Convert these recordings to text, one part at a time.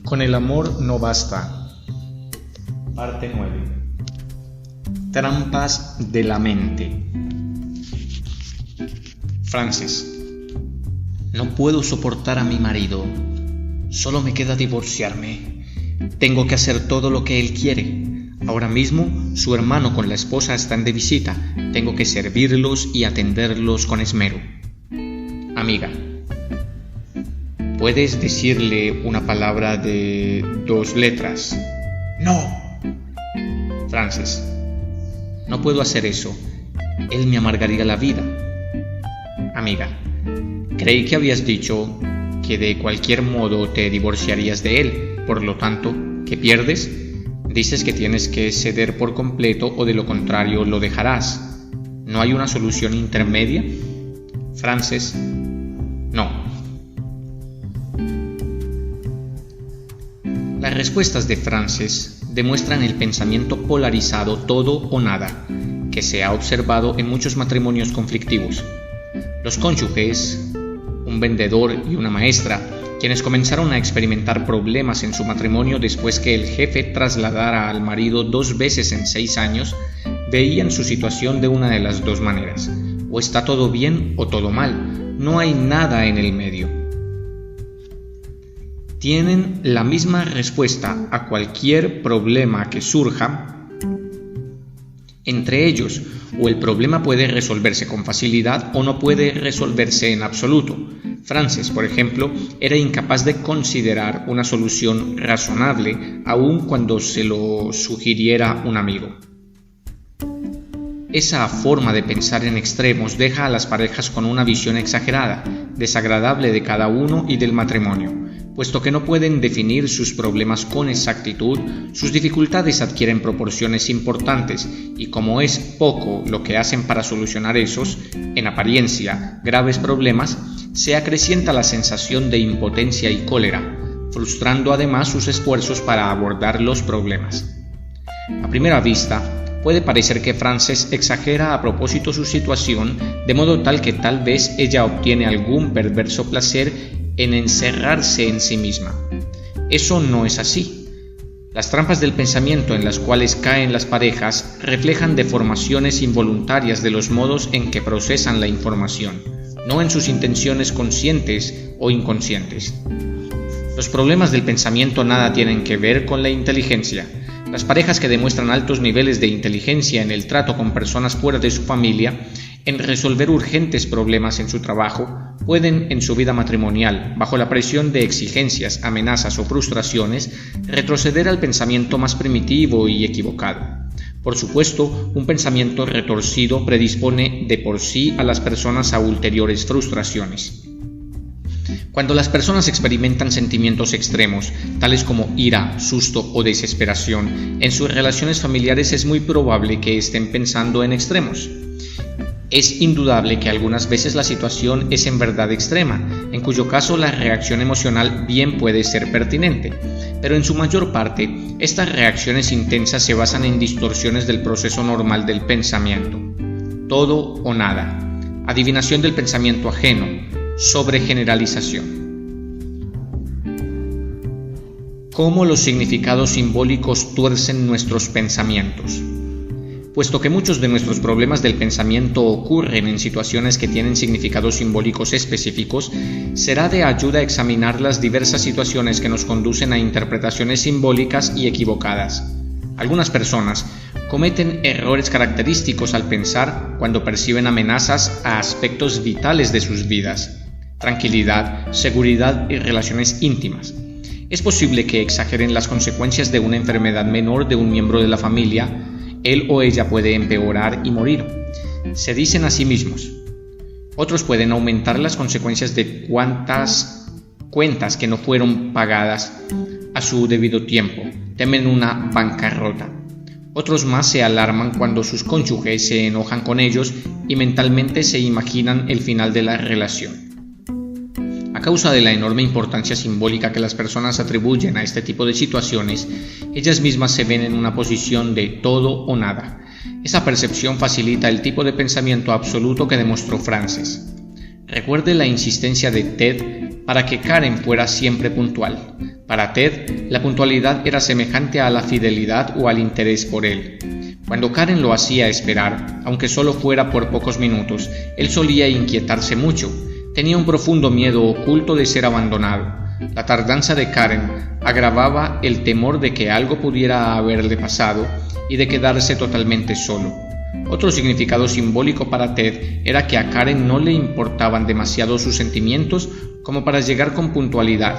Con el amor no basta. Parte 9. Trampas de la mente. Frances. No puedo soportar a mi marido. Solo me queda divorciarme. Tengo que hacer todo lo que él quiere. Ahora mismo, su hermano con la esposa están de visita. Tengo que servirlos y atenderlos con esmero. Amiga. ¿Puedes decirle una palabra de 2 letras? ¡No! Frances. No puedo hacer eso. Él me amargaría la vida. Amiga. Creí que habías dicho que de cualquier modo te divorciarías de él. Por lo tanto, ¿qué pierdes? Dices que tienes que ceder por completo o de lo contrario lo dejarás. ¿No hay una solución intermedia? Frances. No. Las respuestas de Frances demuestran el pensamiento polarizado todo o nada, que se ha observado en muchos matrimonios conflictivos. Los cónyuges, un vendedor y una maestra, quienes comenzaron a experimentar problemas en su matrimonio después que el jefe trasladara al marido 2 veces en 6 años, veían su situación de una de las 2 maneras: o está todo bien o todo mal, no hay nada en el medio. Tienen la misma respuesta a cualquier problema que surja entre ellos, o el problema puede resolverse con facilidad o no puede resolverse en absoluto. Frances, por ejemplo, era incapaz de considerar una solución razonable aun cuando se lo sugiriera un amigo. Esa forma de pensar en extremos deja a las parejas con una visión exagerada, desagradable de cada uno y del matrimonio. Puesto que no pueden definir sus problemas con exactitud, sus dificultades adquieren proporciones importantes y como es poco lo que hacen para solucionar esos, en apariencia, graves problemas, se acrecienta la sensación de impotencia y cólera, frustrando además sus esfuerzos para abordar los problemas. A primera vista, puede parecer que Frances exagera a propósito su situación, de modo tal que tal vez ella obtiene algún perverso placer en encerrarse en sí misma. Eso no es así. Las trampas del pensamiento en las cuales caen las parejas reflejan deformaciones involuntarias de los modos en que procesan la información, no en sus intenciones conscientes o inconscientes. Los problemas del pensamiento nada tienen que ver con la inteligencia. Las parejas que demuestran altos niveles de inteligencia en el trato con personas fuera de su familia, en resolver urgentes problemas en su trabajo, pueden en su vida matrimonial, bajo la presión de exigencias, amenazas o frustraciones, retroceder al pensamiento más primitivo y equivocado. Por supuesto, un pensamiento retorcido predispone de por sí a las personas a ulteriores frustraciones. Cuando las personas experimentan sentimientos extremos, tales como ira, susto o desesperación, en sus relaciones familiares es muy probable que estén pensando en extremos. Es indudable que algunas veces la situación es en verdad extrema, en cuyo caso la reacción emocional bien puede ser pertinente, pero en su mayor parte, estas reacciones intensas se basan en distorsiones del proceso normal del pensamiento. Todo o nada, adivinación del pensamiento ajeno, sobregeneralización. ¿Cómo los significados simbólicos tuercen nuestros pensamientos? Puesto que muchos de nuestros problemas del pensamiento ocurren en situaciones que tienen significados simbólicos específicos, será de ayuda examinar las diversas situaciones que nos conducen a interpretaciones simbólicas y equivocadas. Algunas personas cometen errores característicos al pensar cuando perciben amenazas a aspectos vitales de sus vidas: tranquilidad, seguridad y relaciones íntimas. Es posible que exageren las consecuencias de una enfermedad menor de un miembro de la familia. Él o ella puede empeorar y morir, se dicen a sí mismos. Otros pueden aumentar las consecuencias de cuantas cuentas que no fueron pagadas a su debido tiempo, temen una bancarrota. Otros más se alarman cuando sus cónyuges se enojan con ellos y mentalmente se imaginan el final de la relación. A causa de la enorme importancia simbólica que las personas atribuyen a este tipo de situaciones, ellas mismas se ven en una posición de todo o nada. Esa percepción facilita el tipo de pensamiento absoluto que demostró Frances. Recuerde la insistencia de Ted para que Karen fuera siempre puntual. Para Ted, la puntualidad era semejante a la fidelidad o al interés por él. Cuando Karen lo hacía esperar, aunque solo fuera por pocos minutos, él solía inquietarse mucho. Tenía un profundo miedo oculto de ser abandonado. La tardanza de Karen agravaba el temor de que algo pudiera haberle pasado y de quedarse totalmente solo. Otro significado simbólico para Ted era que a Karen no le importaban demasiado sus sentimientos como para llegar con puntualidad.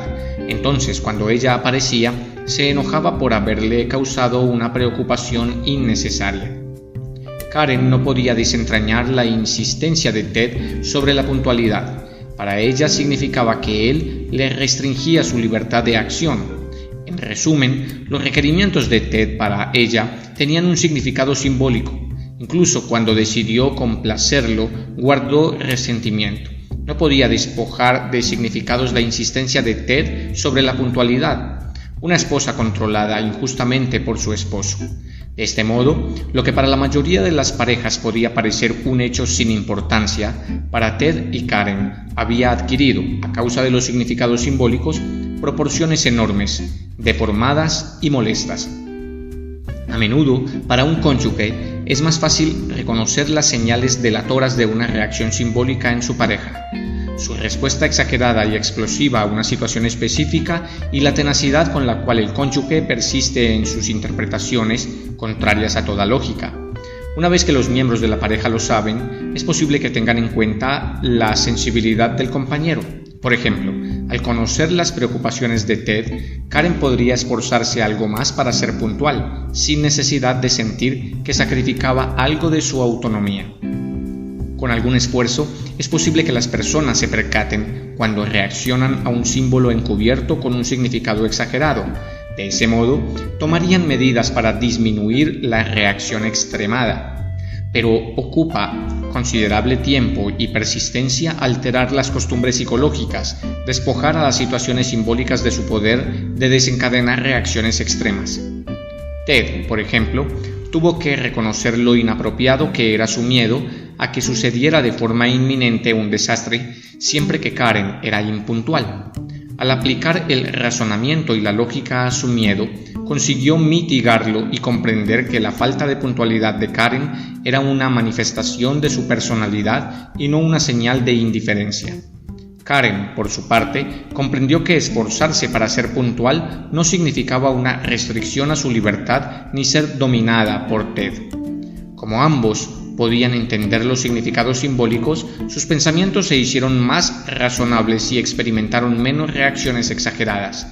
Entonces, cuando ella aparecía, se enojaba por haberle causado una preocupación innecesaria. Karen no podía desentrañar la insistencia de Ted sobre la puntualidad. Para ella significaba que él le restringía su libertad de acción. En resumen, los requerimientos de Ted para ella tenían un significado simbólico. Incluso cuando decidió complacerlo, guardó resentimiento. No podía despojar de significados la insistencia de Ted sobre la puntualidad. Una esposa controlada injustamente por su esposo. De este modo, lo que para la mayoría de las parejas podía parecer un hecho sin importancia, para Ted y Karen había adquirido, a causa de los significados simbólicos, proporciones enormes, deformadas y molestas. A menudo, para un cónyuge, es más fácil reconocer las señales delatoras de una reacción simbólica en su pareja. Su respuesta exagerada y explosiva a una situación específica y la tenacidad con la cual el cónyuge persiste en sus interpretaciones contrarias a toda lógica. Una vez que los miembros de la pareja lo saben, es posible que tengan en cuenta la sensibilidad del compañero. Por ejemplo, al conocer las preocupaciones de Ted, Karen podría esforzarse algo más para ser puntual, sin necesidad de sentir que sacrificaba algo de su autonomía. Con algún esfuerzo, es posible que las personas se percaten cuando reaccionan a un símbolo encubierto con un significado exagerado. De ese modo, tomarían medidas para disminuir la reacción extremada. Pero ocupa considerable tiempo y persistencia alterar las costumbres psicológicas, despojar a las situaciones simbólicas de su poder de desencadenar reacciones extremas. Ted, por ejemplo, tuvo que reconocer lo inapropiado que era su miedo a que sucediera de forma inminente un desastre siempre que Karen era impuntual. Al aplicar el razonamiento y la lógica a su miedo, consiguió mitigarlo y comprender que la falta de puntualidad de Karen era una manifestación de su personalidad y no una señal de indiferencia. Karen, por su parte, comprendió que esforzarse para ser puntual no significaba una restricción a su libertad ni ser dominada por Ted. Como ambos podían entender los significados simbólicos, sus pensamientos se hicieron más razonables y experimentaron menos reacciones exageradas.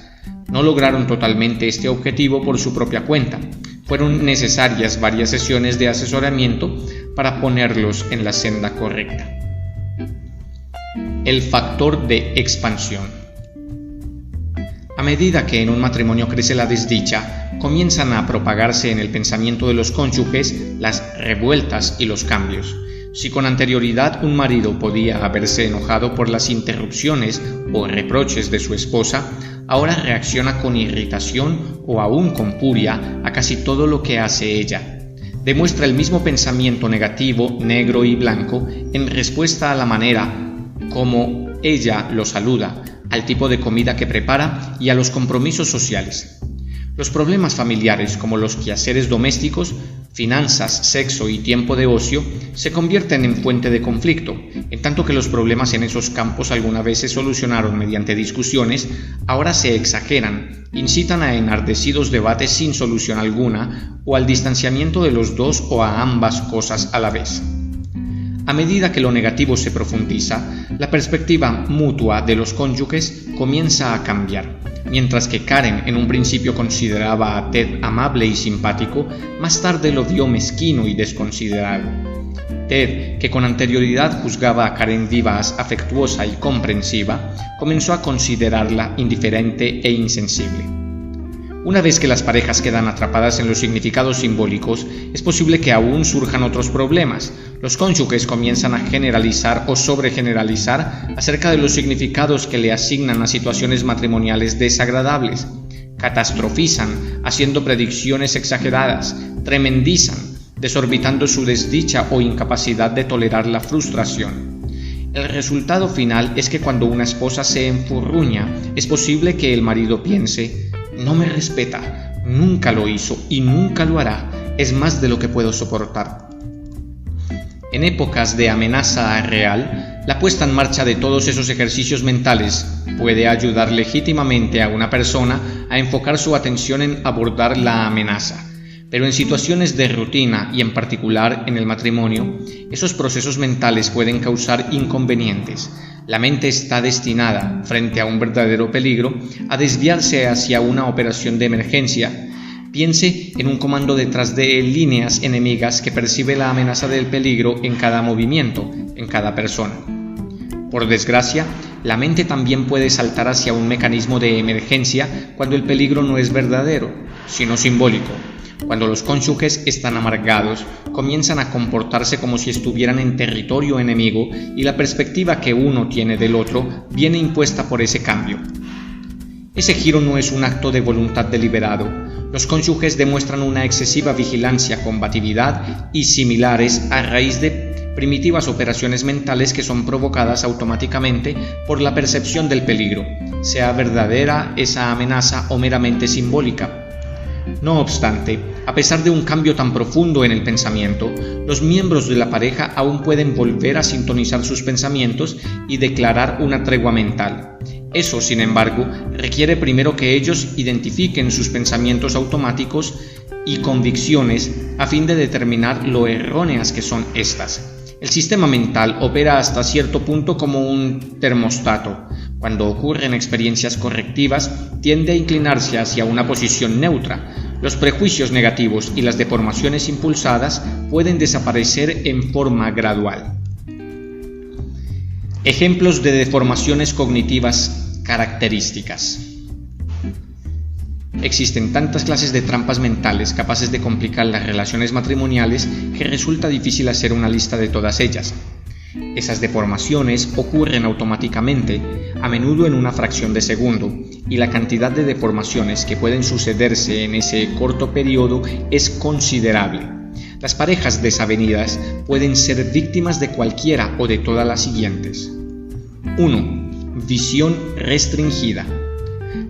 No lograron totalmente este objetivo por su propia cuenta. Fueron necesarias varias sesiones de asesoramiento para ponerlos en la senda correcta. El factor de expansión. A medida que en un matrimonio crece la desdicha, comienzan a propagarse en el pensamiento de los cónyuges las revueltas y los cambios. Si con anterioridad un marido podía haberse enojado por las interrupciones o reproches de su esposa, ahora reacciona con irritación o aún con furia a casi todo lo que hace ella. Demuestra el mismo pensamiento negativo, negro y blanco, en respuesta a la manera como ella lo saluda, al tipo de comida que prepara y a los compromisos sociales. Los problemas familiares, como los quehaceres domésticos, finanzas, sexo y tiempo de ocio, se convierten en fuente de conflicto, en tanto que los problemas en esos campos alguna vez se solucionaron mediante discusiones, ahora se exageran, incitan a enardecidos debates sin solución alguna o al distanciamiento de los dos o a ambas cosas a la vez. A medida que lo negativo se profundiza, la perspectiva mutua de los cónyuges comienza a cambiar. Mientras que Karen en un principio consideraba a Ted amable y simpático, más tarde lo vio mezquino y desconsiderado. Ted, que con anterioridad juzgaba a Karen vivaz, afectuosa y comprensiva, comenzó a considerarla indiferente e insensible. Una vez que las parejas quedan atrapadas en los significados simbólicos, es posible que aún surjan otros problemas. Los cónyuges comienzan a generalizar o sobregeneralizar acerca de los significados que le asignan a situaciones matrimoniales desagradables. Catastrofizan, haciendo predicciones exageradas, tremendizan, desorbitando su desdicha o incapacidad de tolerar la frustración. El resultado final es que cuando una esposa se enfurruña, es posible que el marido piense: no me respeta, nunca lo hizo y nunca lo hará, es más de lo que puedo soportar. En épocas de amenaza real, la puesta en marcha de todos esos ejercicios mentales puede ayudar legítimamente a una persona a enfocar su atención en abordar la amenaza. Pero en situaciones de rutina y en particular en el matrimonio, esos procesos mentales pueden causar inconvenientes. La mente está destinada, frente a un verdadero peligro, a desviarse hacia una operación de emergencia. Piense en un comando detrás de líneas enemigas que percibe la amenaza del peligro en cada movimiento, en cada persona. Por desgracia, la mente también puede saltar hacia un mecanismo de emergencia cuando el peligro no es verdadero, sino simbólico. Cuando los cónyuges están amargados, comienzan a comportarse como si estuvieran en territorio enemigo y la perspectiva que uno tiene del otro viene impuesta por ese cambio. Ese giro no es un acto de voluntad deliberado. Los cónyuges demuestran una excesiva vigilancia, combatividad y similares a raíz de primitivas operaciones mentales que son provocadas automáticamente por la percepción del peligro, sea verdadera esa amenaza o meramente simbólica. No obstante, a pesar de un cambio tan profundo en el pensamiento, los miembros de la pareja aún pueden volver a sintonizar sus pensamientos y declarar una tregua mental. Eso, sin embargo, requiere primero que ellos identifiquen sus pensamientos automáticos y convicciones a fin de determinar lo erróneas que son estas. El sistema mental opera hasta cierto punto como un termostato. Cuando ocurren experiencias correctivas, tiende a inclinarse hacia una posición neutra. Los prejuicios negativos y las deformaciones impulsadas pueden desaparecer en forma gradual. Ejemplos de deformaciones cognitivas características. Existen tantas clases de trampas mentales capaces de complicar las relaciones matrimoniales que resulta difícil hacer una lista de todas ellas. Esas deformaciones ocurren automáticamente, a menudo en una fracción de segundo, y la cantidad de deformaciones que pueden sucederse en ese corto periodo es considerable. Las parejas desavenidas pueden ser víctimas de cualquiera o de todas las siguientes. 1. Visión restringida.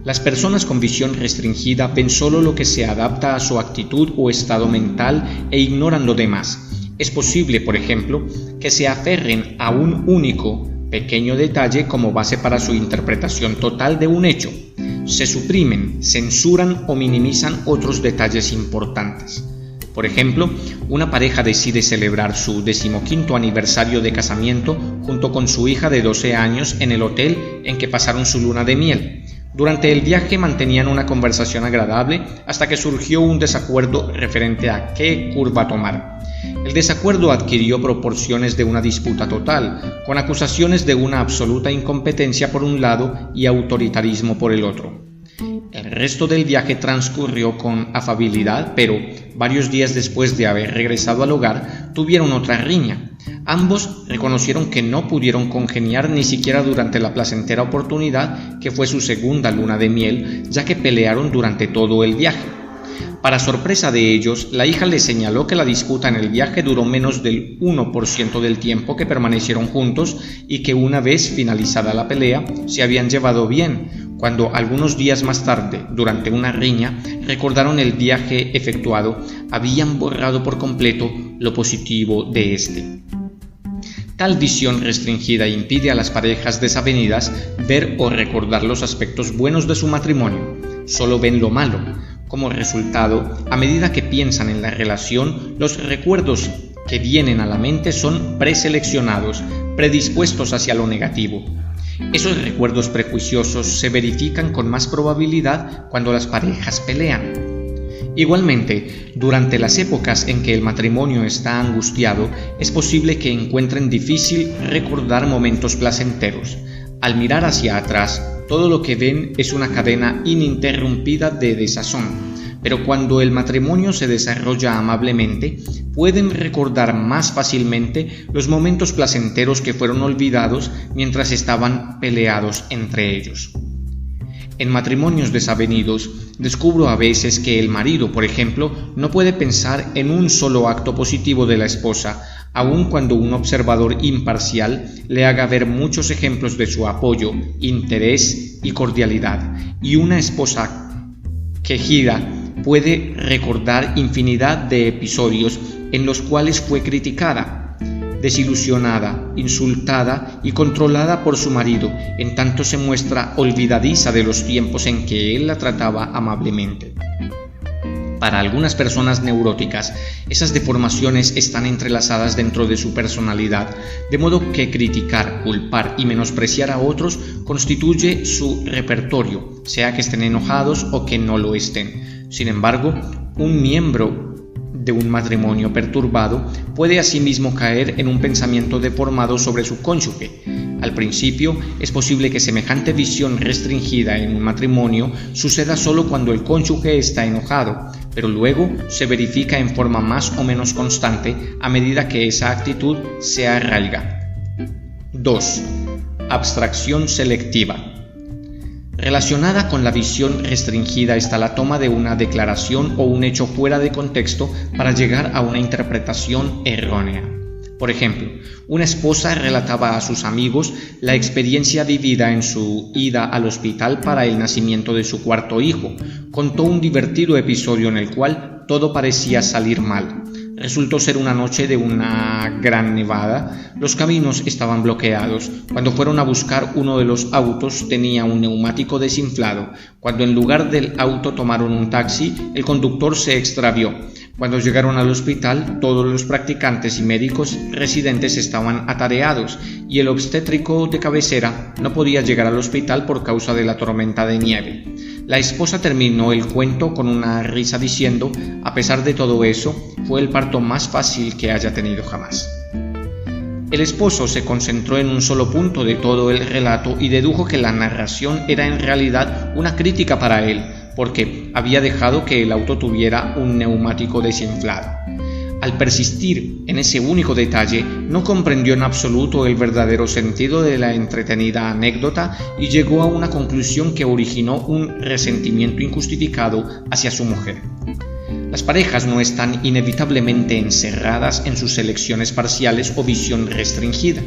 Las personas con visión restringida ven solo lo que se adapta a su actitud o estado mental e ignoran lo demás. Es posible, por ejemplo, que se aferren a un único, pequeño detalle como base para su interpretación total de un hecho. Se suprimen, censuran o minimizan otros detalles importantes. Por ejemplo, una pareja decide celebrar su 15º aniversario de casamiento junto con su hija de 12 años en el hotel en que pasaron su luna de miel. Durante el viaje mantenían una conversación agradable hasta que surgió un desacuerdo referente a qué curva tomar. El desacuerdo adquirió proporciones de una disputa total, con acusaciones de una absoluta incompetencia por un lado y autoritarismo por el otro. El resto del viaje transcurrió con afabilidad, pero varios días después de haber regresado al hogar, tuvieron otra riña. Ambos reconocieron que no pudieron congeniar ni siquiera durante la placentera oportunidad que fue su segunda luna de miel, ya que pelearon durante todo el viaje. Para sorpresa de ellos, la hija les señaló que la disputa en el viaje duró menos del 1% del tiempo que permanecieron juntos y que una vez finalizada la pelea, se habían llevado bien, cuando algunos días más tarde, durante una riña, recordaron el viaje efectuado, habían borrado por completo lo positivo de este. Tal visión restringida impide a las parejas desavenidas ver o recordar los aspectos buenos de su matrimonio, solo ven lo malo. Como resultado, a medida que piensan en la relación, los recuerdos que vienen a la mente son preseleccionados, predispuestos hacia lo negativo. Esos recuerdos prejuiciosos se verifican con más probabilidad cuando las parejas pelean. Igualmente, durante las épocas en que el matrimonio está angustiado, es posible que encuentren difícil recordar momentos placenteros. Al mirar hacia atrás, todo lo que ven es una cadena ininterrumpida de desazón, pero cuando el matrimonio se desarrolla amablemente, pueden recordar más fácilmente los momentos placenteros que fueron olvidados mientras estaban peleados entre ellos. En matrimonios desavenidos, descubro a veces que el marido, por ejemplo, no puede pensar en un solo acto positivo de la esposa, aun cuando un observador imparcial le haga ver muchos ejemplos de su apoyo, interés y cordialidad, y una esposa quejida puede recordar infinidad de episodios en los cuales fue criticada, desilusionada, insultada y controlada por su marido, en tanto se muestra olvidadiza de los tiempos en que él la trataba amablemente. Para algunas personas neuróticas, esas deformaciones están entrelazadas dentro de su personalidad, de modo que criticar, culpar y menospreciar a otros constituye su repertorio, sea que estén enojados o que no lo estén. Sin embargo, un miembro de un matrimonio perturbado puede asimismo caer en un pensamiento deformado sobre su cónyuge. Al principio, es posible que semejante visión restringida en un matrimonio suceda solo cuando el cónyuge está enojado, pero luego se verifica en forma más o menos constante a medida que esa actitud se arraiga. 2. Abstracción selectiva. Relacionada con la visión restringida está la toma de una declaración o un hecho fuera de contexto para llegar a una interpretación errónea. Por ejemplo, una esposa relataba a sus amigos la experiencia vivida en su ida al hospital para el nacimiento de su cuarto hijo. Contó un divertido episodio en el cual todo parecía salir mal. Resultó ser una noche de una gran nevada. Los caminos estaban bloqueados. Cuando fueron a buscar uno de los autos tenía un neumático desinflado. Cuando en lugar del auto tomaron un taxi, el conductor se extravió. Cuando llegaron al hospital, todos los practicantes y médicos residentes estaban atareados y el obstétrico de cabecera no podía llegar al hospital por causa de la tormenta de nieve. La esposa terminó el cuento con una risa diciendo: a pesar de todo eso, fue el parto más fácil que haya tenido jamás. El esposo se concentró en un solo punto de todo el relato y dedujo que la narración era en realidad una crítica para él, porque había dejado que el auto tuviera un neumático desinflado. Al persistir en ese único detalle, no comprendió en absoluto el verdadero sentido de la entretenida anécdota y llegó a una conclusión que originó un resentimiento injustificado hacia su mujer. Las parejas no están inevitablemente encerradas en sus elecciones parciales o visión restringida.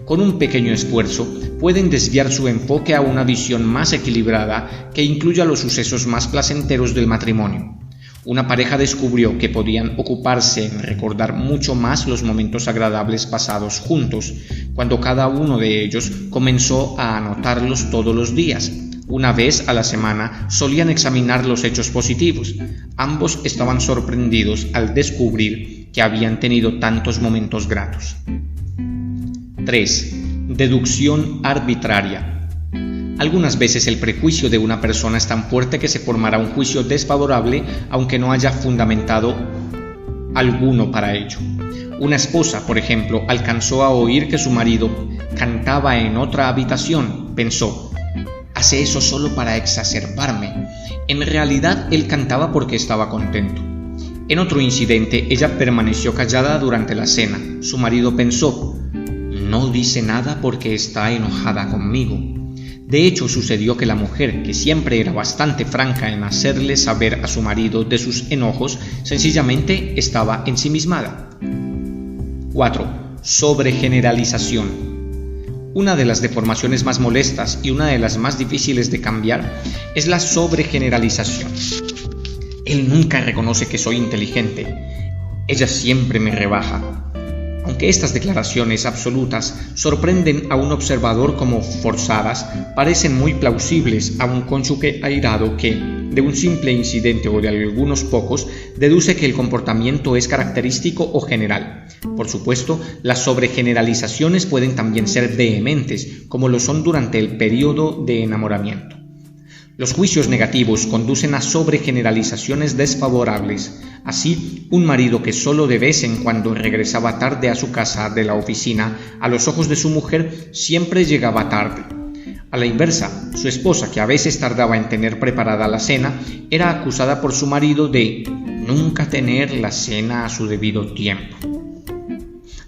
Con un pequeño esfuerzo, pueden desviar su enfoque a una visión más equilibrada que incluya los sucesos más placenteros del matrimonio. Una pareja descubrió que podían ocuparse en recordar mucho más los momentos agradables pasados juntos, cuando cada uno de ellos comenzó a anotarlos todos los días. Una vez a la semana solían examinar los hechos positivos. Ambos estaban sorprendidos al descubrir que habían tenido tantos momentos gratos. 3. Deducción arbitraria. Algunas veces el prejuicio de una persona es tan fuerte que se formará un juicio desfavorable aunque no haya fundamentado alguno para ello. Una esposa, por ejemplo, alcanzó a oír que su marido cantaba en otra habitación. Pensó: hace eso solo para exacerbarme. En realidad, él cantaba porque estaba contento. En otro incidente, ella permaneció callada durante la cena. Su marido pensó: no dice nada porque está enojada conmigo. De hecho, sucedió que la mujer, que siempre era bastante franca en hacerle saber a su marido de sus enojos, sencillamente estaba ensimismada. 4. Sobregeneralización. Una de las deformaciones más molestas y una de las más difíciles de cambiar es la sobregeneralización. Él nunca reconoce que soy inteligente. Ella siempre me rebaja. Aunque estas declaraciones absolutas sorprenden a un observador como forzadas, parecen muy plausibles a un cónyuge airado que, de un simple incidente o de algunos pocos, deduce que el comportamiento es característico o general. Por supuesto, las sobregeneralizaciones pueden también ser vehementes, como lo son durante el periodo de enamoramiento. Los juicios negativos conducen a sobregeneralizaciones desfavorables. Así, un marido que solo de vez en cuando regresaba tarde a su casa de la oficina, a los ojos de su mujer siempre llegaba tarde. A la inversa, su esposa, que a veces tardaba en tener preparada la cena, era acusada por su marido de nunca tener la cena a su debido tiempo.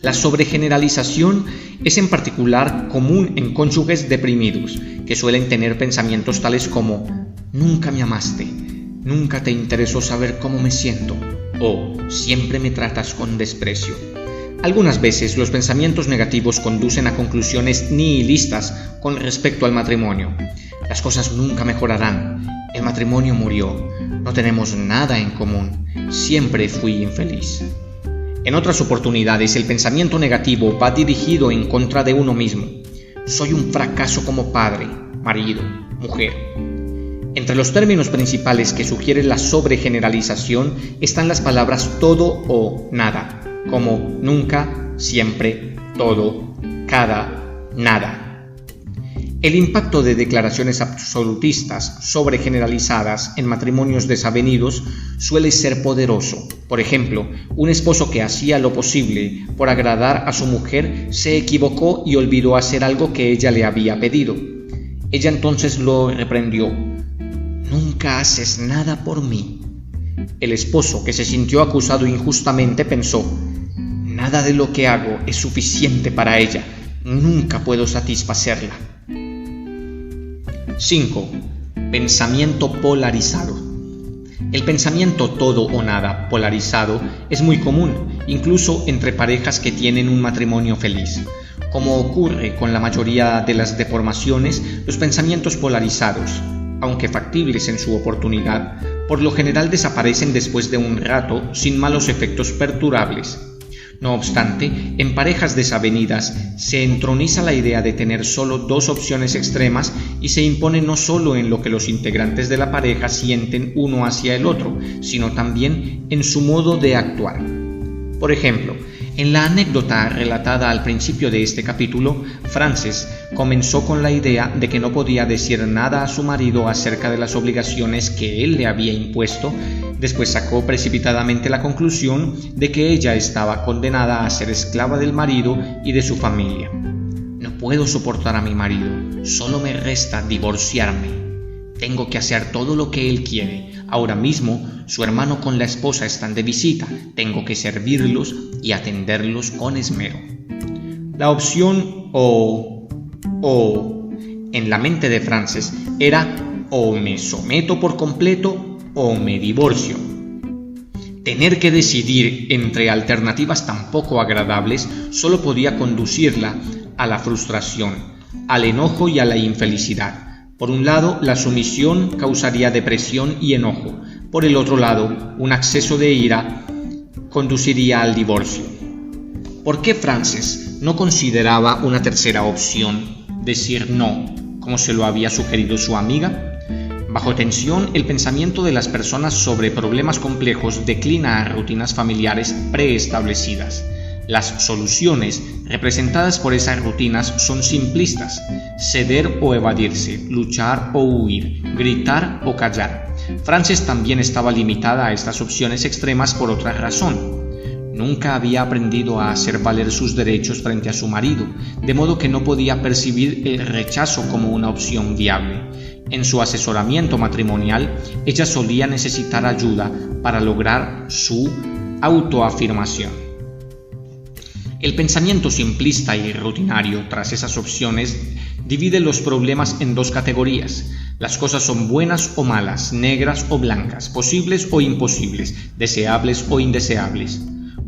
La sobregeneralización es en particular común en cónyuges deprimidos, que suelen tener pensamientos tales como «nunca me amaste», «nunca te interesó saber cómo me siento» o «siempre me tratas con desprecio». Algunas veces los pensamientos negativos conducen a conclusiones nihilistas con respecto al matrimonio. Las cosas nunca mejorarán. El matrimonio murió. No tenemos nada en común. Siempre fui infeliz. En otras oportunidades, el pensamiento negativo va dirigido en contra de uno mismo. Soy un fracaso como padre, marido, mujer. Entre los términos principales que sugiere la sobregeneralización están las palabras todo o nada, como nunca, siempre, todo, cada, nada. El impacto de declaraciones absolutistas sobregeneralizadas en matrimonios desavenidos suele ser poderoso. Por ejemplo, un esposo que hacía lo posible por agradar a su mujer se equivocó y olvidó hacer algo que ella le había pedido. Ella entonces lo reprendió. «Nunca haces nada por mí». El esposo, que se sintió acusado injustamente, pensó: «Nada de lo que hago es suficiente para ella. Nunca puedo satisfacerla». 5. Pensamiento polarizado. El pensamiento todo o nada polarizado es muy común, incluso entre parejas que tienen un matrimonio feliz. Como ocurre con la mayoría de las deformaciones, los pensamientos polarizados, aunque factibles en su oportunidad, por lo general desaparecen después de un rato sin malos efectos perdurables. No obstante, en parejas desavenidas se entroniza la idea de tener solo dos opciones extremas y se impone no solo en lo que los integrantes de la pareja sienten uno hacia el otro, sino también en su modo de actuar. Por ejemplo, en la anécdota relatada al principio de este capítulo, Frances comenzó con la idea de que no podía decir nada a su marido acerca de las obligaciones que él le había impuesto. Después sacó precipitadamente la conclusión de que ella estaba condenada a ser esclava del marido y de su familia. No puedo soportar a mi marido, solo me resta divorciarme. Tengo que hacer todo lo que él quiere. Ahora mismo, su hermano con la esposa están de visita. Tengo que servirlos y atenderlos con esmero. La opción o en la mente de Frances era: o me someto por completo o me divorcio. Tener que decidir entre alternativas tan poco agradables solo podía conducirla a la frustración, al enojo y a la infelicidad. Por un lado, la sumisión causaría depresión y enojo. Por el otro lado, un acceso de ira conduciría al divorcio. ¿Por qué Frances no consideraba una tercera opción, decir no, como se lo había sugerido su amiga? Bajo tensión, el pensamiento de las personas sobre problemas complejos declina a rutinas familiares preestablecidas. Las soluciones representadas por esas rutinas son simplistas: ceder o evadirse, luchar o huir, gritar o callar. Frances también estaba limitada a estas opciones extremas por otra razón. Nunca había aprendido a hacer valer sus derechos frente a su marido, de modo que no podía percibir el rechazo como una opción viable. En su asesoramiento matrimonial, ella solía necesitar ayuda para lograr su autoafirmación. El pensamiento simplista y rutinario tras esas opciones divide los problemas en dos categorías. Las cosas son buenas o malas, negras o blancas, posibles o imposibles, deseables o indeseables.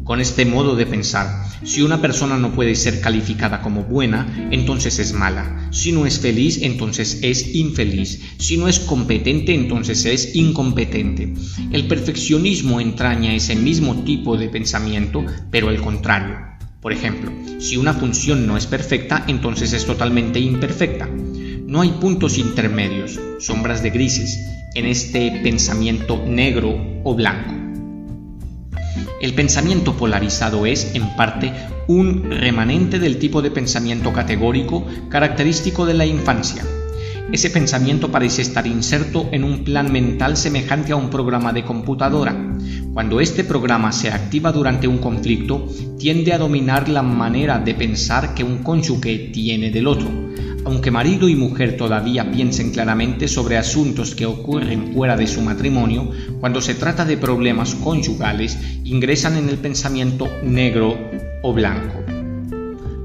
Con este modo de pensar, si una persona no puede ser calificada como buena, entonces es mala. Si no es feliz, entonces es infeliz. Si no es competente, entonces es incompetente. El perfeccionismo entraña ese mismo tipo de pensamiento, pero al contrario. Por ejemplo, si una función no es perfecta, entonces es totalmente imperfecta. No hay puntos intermedios, sombras de grises, en este pensamiento negro o blanco. El pensamiento polarizado es, en parte, un remanente del tipo de pensamiento categórico característico de la infancia. Ese pensamiento parece estar inserto en un plan mental semejante a un programa de computadora. Cuando este programa se activa durante un conflicto, tiende a dominar la manera de pensar que un cónyuge tiene del otro. Aunque marido y mujer todavía piensen claramente sobre asuntos que ocurren fuera de su matrimonio, cuando se trata de problemas conyugales, ingresan en el pensamiento negro o blanco.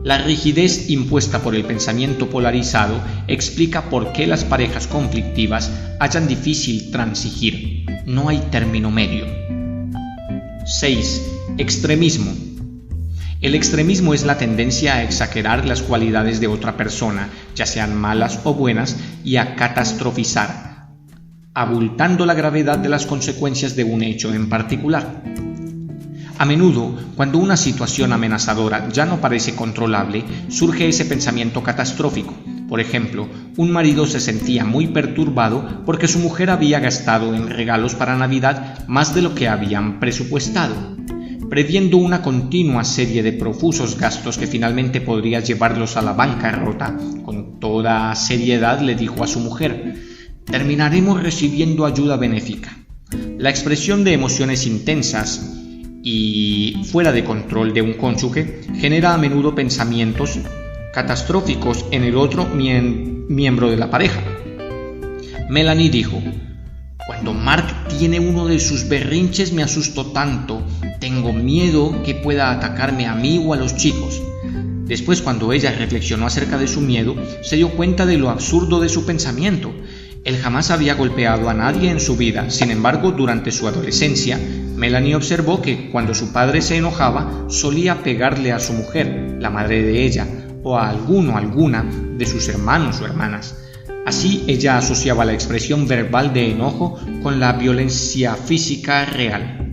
La rigidez impuesta por el pensamiento polarizado explica por qué las parejas conflictivas hallan difícil transigir. No hay término medio. 6. Extremismo. El extremismo es la tendencia a exagerar las cualidades de otra persona, ya sean malas o buenas, y a catastrofizar, abultando la gravedad de las consecuencias de un hecho en particular. A menudo, cuando una situación amenazadora ya no parece controlable, surge ese pensamiento catastrófico. Por ejemplo, un marido se sentía muy perturbado porque su mujer había gastado en regalos para Navidad más de lo que habían presupuestado. Previendo una continua serie de profusos gastos que finalmente podría llevarlos a la bancarrota, con toda seriedad le dijo a su mujer: «Terminaremos recibiendo ayuda benéfica». La expresión de emociones intensas y fuera de control de un cónyuge genera a menudo pensamientos catastróficos en el otro miembro de la pareja. Melanie dijo: «Cuando Mark tiene uno de sus berrinches me asusto tanto, tengo miedo que pueda atacarme a mí o a los chicos». Después, cuando ella reflexionó acerca de su miedo, se dio cuenta de lo absurdo de su pensamiento. Él jamás había golpeado a nadie en su vida. Sin embargo, durante su adolescencia, Melanie observó que cuando su padre se enojaba, solía pegarle a su mujer, la madre de ella, o a alguno o alguna de sus hermanos o hermanas. Así, ella asociaba la expresión verbal de enojo con la violencia física real.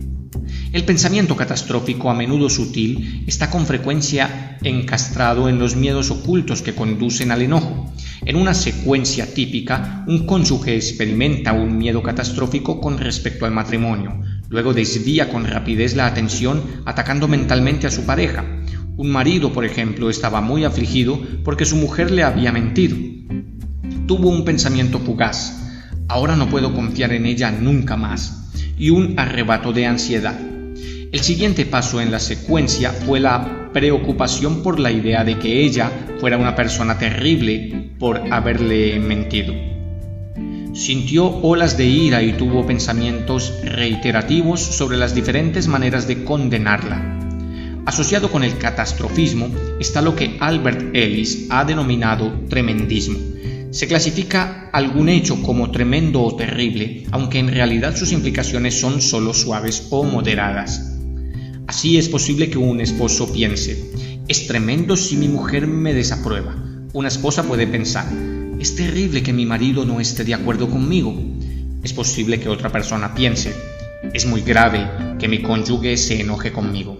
El pensamiento catastrófico, a menudo sutil, está con frecuencia encastrado en los miedos ocultos que conducen al enojo. En una secuencia típica, un cónyuge experimenta un miedo catastrófico con respecto al matrimonio. Luego desvía con rapidez la atención, atacando mentalmente a su pareja. Un marido, por ejemplo, estaba muy afligido porque su mujer le había mentido. Tuvo un pensamiento fugaz: «Ahora no puedo confiar en ella nunca más», y un arrebato de ansiedad. El siguiente paso en la secuencia fue la preocupación por la idea de que ella fuera una persona terrible por haberle mentido. Sintió olas de ira y tuvo pensamientos reiterativos sobre las diferentes maneras de condenarla. Asociado con el catastrofismo está lo que Albert Ellis ha denominado tremendismo. Se clasifica algún hecho como tremendo o terrible, aunque en realidad sus implicaciones son solo suaves o moderadas. Así es posible que un esposo piense: «Es tremendo si mi mujer me desaprueba». Una esposa puede pensar: «Es terrible que mi marido no esté de acuerdo conmigo». Es posible que otra persona piense: «Es muy grave que mi cónyuge se enoje conmigo».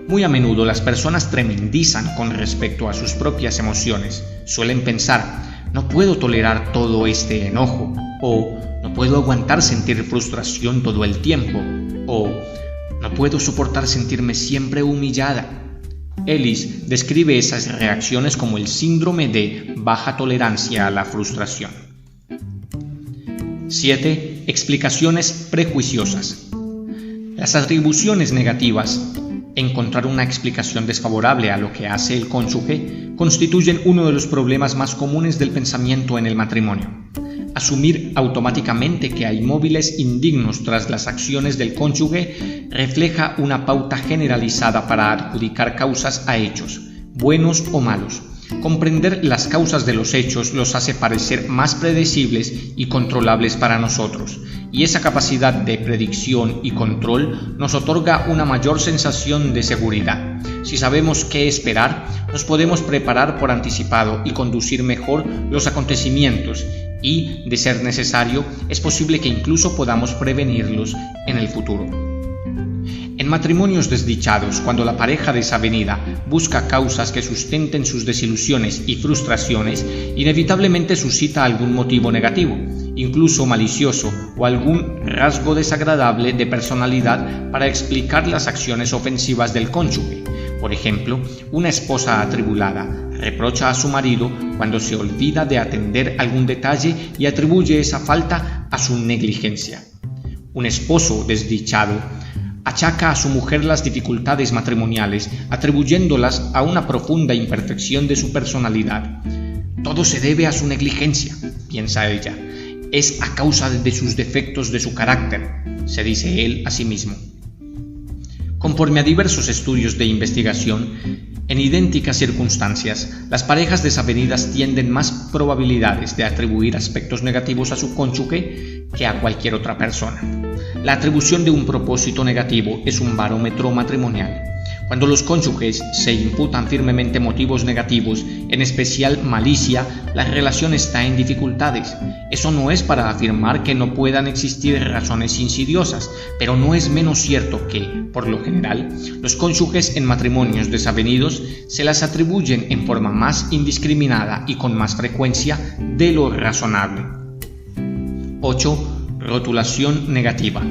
Muy a menudo las personas tremendizan con respecto a sus propias emociones. Suelen pensar: «No puedo tolerar todo este enojo», o «No puedo aguantar sentir frustración todo el tiempo», o «No puedo soportar sentirme siempre humillada». Ellis describe esas reacciones como el síndrome de baja tolerancia a la frustración. 7. Explicaciones prejuiciosas. Las atribuciones negativas, encontrar una explicación desfavorable a lo que hace el cónyuge, constituyen uno de los problemas más comunes del pensamiento en el matrimonio. Asumir automáticamente que hay móviles indignos tras las acciones del cónyuge refleja una pauta generalizada para adjudicar causas a hechos, buenos o malos. Comprender las causas de los hechos los hace parecer más predecibles y controlables para nosotros, y esa capacidad de predicción y control nos otorga una mayor sensación de seguridad. Si sabemos qué esperar, nos podemos preparar por anticipado y conducir mejor los acontecimientos, y, de ser necesario, es posible que incluso podamos prevenirlos en el futuro. En matrimonios desdichados, cuando la pareja desavenida busca causas que sustenten sus desilusiones y frustraciones, inevitablemente suscita algún motivo negativo, incluso malicioso, o algún rasgo desagradable de personalidad para explicar las acciones ofensivas del cónyuge. Por ejemplo, una esposa atribulada reprocha a su marido cuando se olvida de atender algún detalle y atribuye esa falta a su negligencia. Un esposo desdichado achaca a su mujer las dificultades matrimoniales, atribuyéndolas a una profunda imperfección de su personalidad. «Todo se debe a su negligencia», piensa ella. «Es a causa de sus defectos de su carácter», se dice él a sí mismo. Conforme a diversos estudios de investigación, en idénticas circunstancias, las parejas desavenidas tienden más probabilidades de atribuir aspectos negativos a su cónyuge que a cualquier otra persona. La atribución de un propósito negativo es un barómetro matrimonial. Cuando los cónyuges se imputan firmemente motivos negativos, en especial malicia, la relación está en dificultades. Eso no es para afirmar que no puedan existir razones insidiosas, pero no es menos cierto que, por lo general, los cónyuges en matrimonios desavenidos se las atribuyen en forma más indiscriminada y con más frecuencia de lo razonable. 8. Rotulación negativa.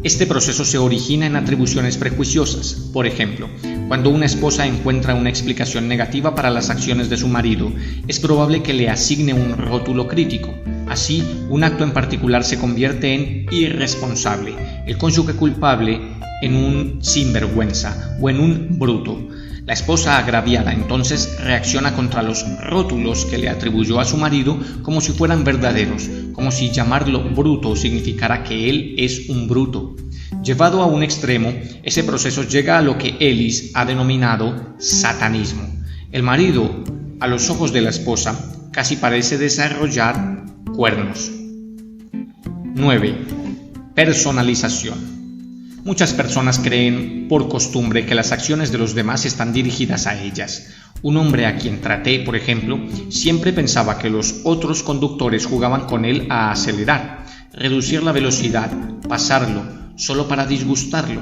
Este proceso se origina en atribuciones prejuiciosas. Por ejemplo, cuando una esposa encuentra una explicación negativa para las acciones de su marido, es probable que le asigne un rótulo crítico. Así, un acto en particular se convierte en irresponsable, el cónyuge culpable en un sinvergüenza o en un bruto. La esposa agraviada entonces reacciona contra los rótulos que le atribuyó a su marido como si fueran verdaderos, como si llamarlo bruto significara que él es un bruto. Llevado a un extremo, ese proceso llega a lo que Ellis ha denominado satanismo. El marido, a los ojos de la esposa, casi parece desarrollar cuernos. 9. Personalización. Muchas personas creen por costumbre que las acciones de los demás están dirigidas a ellas. Un hombre a quien traté, por ejemplo, siempre pensaba que los otros conductores jugaban con él a acelerar, reducir la velocidad, pasarlo, solo para disgustarlo.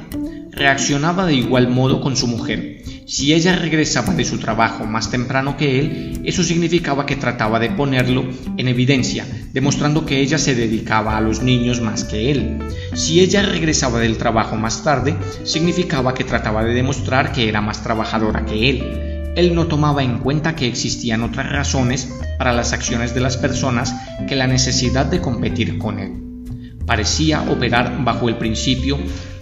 Reaccionaba de igual modo con su mujer. Si ella regresaba de su trabajo más temprano que él, eso significaba que trataba de ponerlo en evidencia, demostrando que ella se dedicaba a los niños más que él. Si ella regresaba del trabajo más tarde, significaba que trataba de demostrar que era más trabajadora que él. Él no tomaba en cuenta que existían otras razones para las acciones de las personas que la necesidad de competir con él. Parecía operar bajo el principio: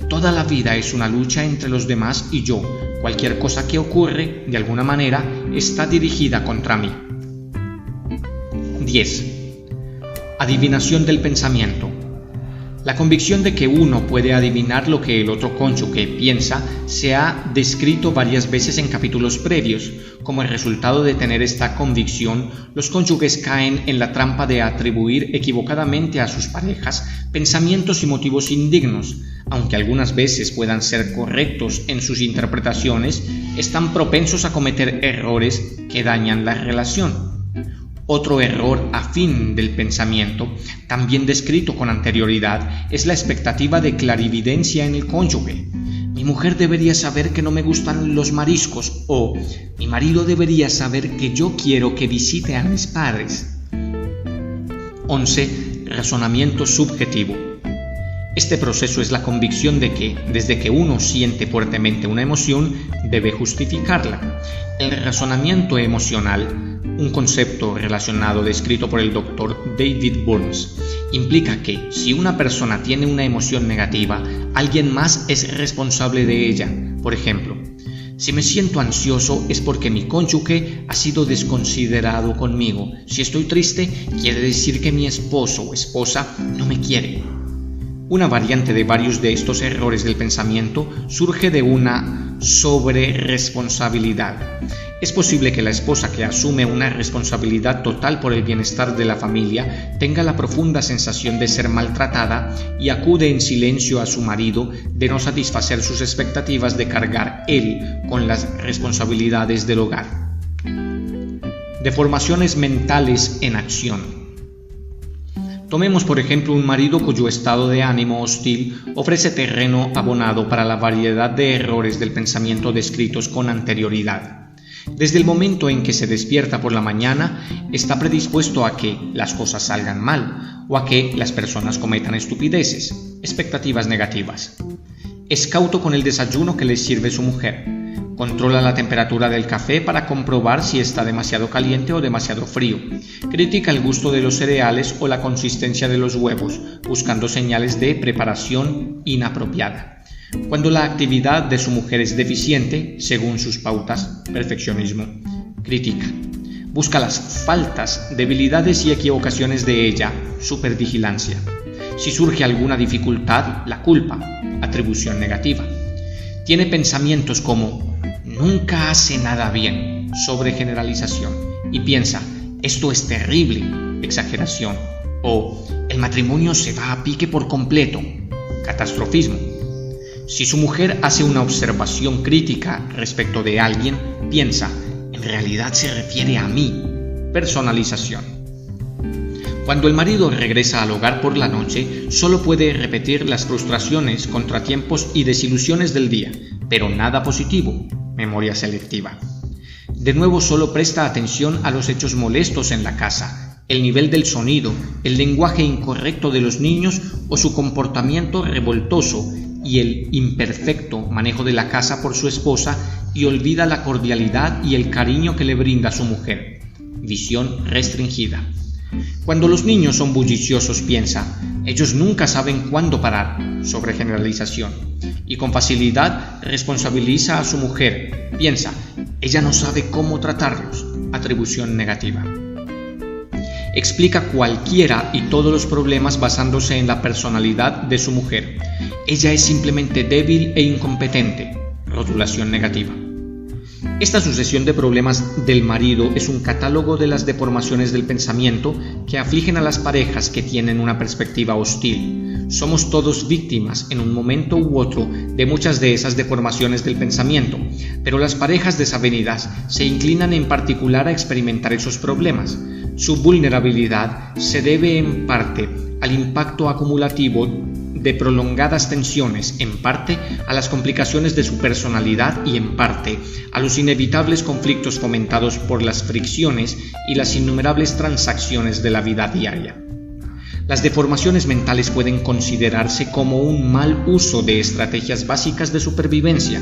toda la vida es una lucha entre los demás y yo. Cualquier cosa que ocurre, de alguna manera, está dirigida contra mí. 10. Adivinación del pensamiento. La convicción de que uno puede adivinar lo que el otro cónyuge piensa se ha descrito varias veces en capítulos previos. Como el resultado de tener esta convicción, los cónyuges caen en la trampa de atribuir equivocadamente a sus parejas pensamientos y motivos indignos. Aunque algunas veces puedan ser correctos en sus interpretaciones, están propensos a cometer errores que dañan la relación. Otro error afín del pensamiento, también descrito con anterioridad, es la expectativa de clarividencia en el cónyuge. Mi mujer debería saber que no me gustan los mariscos, o mi marido debería saber que yo quiero que visite a mis padres. 11. Razonamiento subjetivo. Este proceso es la convicción de que, desde que uno siente fuertemente una emoción, debe justificarla. El razonamiento emocional, un concepto relacionado descrito por el Dr. David Burns, implica que si una persona tiene una emoción negativa, alguien más es responsable de ella. Por ejemplo, si me siento ansioso es porque mi cónyuge ha sido desconsiderado conmigo. Si estoy triste, quiere decir que mi esposo o esposa no me quiere. Una variante de varios de estos errores del pensamiento surge de una sobreresponsabilidad. Es posible que la esposa que asume una responsabilidad total por el bienestar de la familia tenga la profunda sensación de ser maltratada y acude en silencio a su marido de no satisfacer sus expectativas de cargar él con las responsabilidades del hogar. Deformaciones mentales en acción. Tomemos por ejemplo un marido cuyo estado de ánimo hostil ofrece terreno abonado para la variedad de errores del pensamiento descritos con anterioridad. Desde el momento en que se despierta por la mañana, está predispuesto a que las cosas salgan mal o a que las personas cometan estupideces, expectativas negativas. Es cauto con el desayuno que le sirve su mujer. Controla la temperatura del café para comprobar si está demasiado caliente o demasiado frío. Critica el gusto de los cereales o la consistencia de los huevos, buscando señales de preparación inapropiada. Cuando la actividad de su mujer es deficiente, según sus pautas, perfeccionismo, critica. Busca las faltas, debilidades y equivocaciones de ella, supervigilancia. Si surge alguna dificultad, la culpa, atribución negativa. Tiene pensamientos como nunca hace nada bien, sobregeneralización, y piensa, esto es terrible, exageración, o el matrimonio se va a pique por completo, catastrofismo. Si su mujer hace una observación crítica respecto de alguien, piensa, en realidad se refiere a mí. Personalización. Cuando el marido regresa al hogar por la noche, solo puede repetir las frustraciones, contratiempos y desilusiones del día, pero nada positivo. Memoria selectiva. De nuevo solo presta atención a los hechos molestos en la casa, el nivel del sonido, el lenguaje incorrecto de los niños o su comportamiento revoltoso y el imperfecto manejo de la casa por su esposa, y olvida la cordialidad y el cariño que le brinda su mujer. Visión restringida. Cuando los niños son bulliciosos, piensa, ellos nunca saben cuándo parar, sobregeneralización, y con facilidad responsabiliza a su mujer, piensa, ella no sabe cómo tratarlos, atribución negativa. Explica cualquiera y todos los problemas basándose en la personalidad de su mujer. Ella es simplemente débil e incompetente, rotulación negativa. Esta sucesión de problemas del marido es un catálogo de las deformaciones del pensamiento que afligen a las parejas que tienen una perspectiva hostil. Somos todos víctimas en un momento u otro de muchas de esas deformaciones del pensamiento, pero las parejas desavenidas se inclinan en particular a experimentar esos problemas. Su vulnerabilidad se debe en parte al impacto acumulativo de prolongadas tensiones, en parte a las complicaciones de su personalidad y en parte a los inevitables conflictos fomentados por las fricciones y las innumerables transacciones de la vida diaria. Las deformaciones mentales pueden considerarse como un mal uso de estrategias básicas de supervivencia.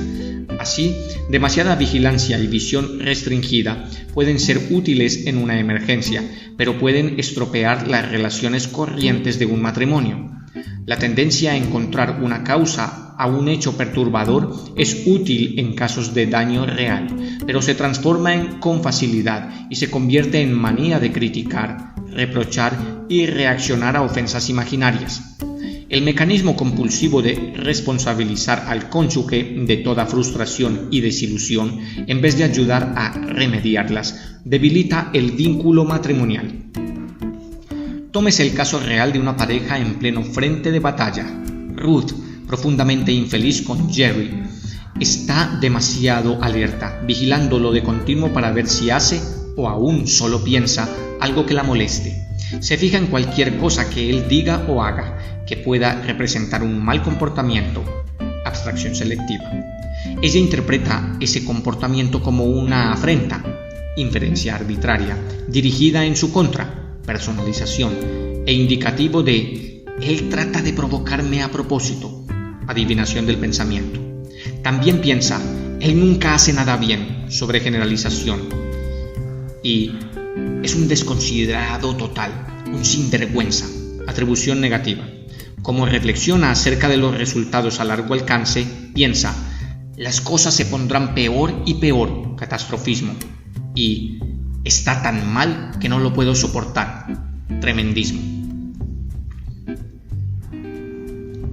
Así, demasiada vigilancia y visión restringida pueden ser útiles en una emergencia, pero pueden estropear las relaciones corrientes de un matrimonio. La tendencia a encontrar una causa a un hecho perturbador es útil en casos de daño real, pero se transforma con facilidad y se convierte en manía de criticar, reprochar y reaccionar a ofensas imaginarias. El mecanismo compulsivo de responsabilizar al cónyuge de toda frustración y desilusión, en vez de ayudar a remediarlas, debilita el vínculo matrimonial. Tómese el caso real de una pareja en pleno frente de batalla. Ruth, profundamente infeliz con Jerry, está demasiado alerta, vigilándolo de continuo para ver si hace, o aún solo piensa, algo que la moleste. Se fija en cualquier cosa que él diga o haga, que pueda representar un mal comportamiento. Abstracción selectiva. Ella interpreta ese comportamiento como una afrenta, inferencia arbitraria, dirigida en su contra, personalización, e indicativo de él trata de provocarme a propósito, adivinación del pensamiento. También piensa, él nunca hace nada bien, sobregeneralización, y es un desconsiderado total, un sinvergüenza, atribución negativa. Como reflexiona acerca de los resultados a largo alcance, piensa, las cosas se pondrán peor y peor, catastrofismo, y está tan mal que no lo puedo soportar, tremendismo.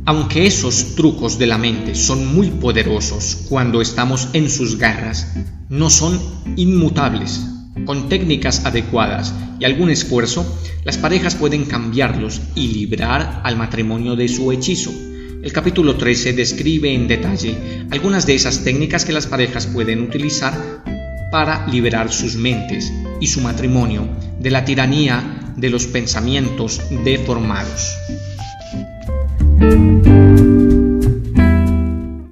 Aunque esos trucos de la mente son muy poderosos cuando estamos en sus garras, no son inmutables. Con técnicas adecuadas y algún esfuerzo, las parejas pueden cambiarlos y librar al matrimonio de su hechizo. El capítulo 13 describe en detalle algunas de esas técnicas que las parejas pueden utilizar para liberar sus mentes y su matrimonio de la tiranía de los pensamientos deformados.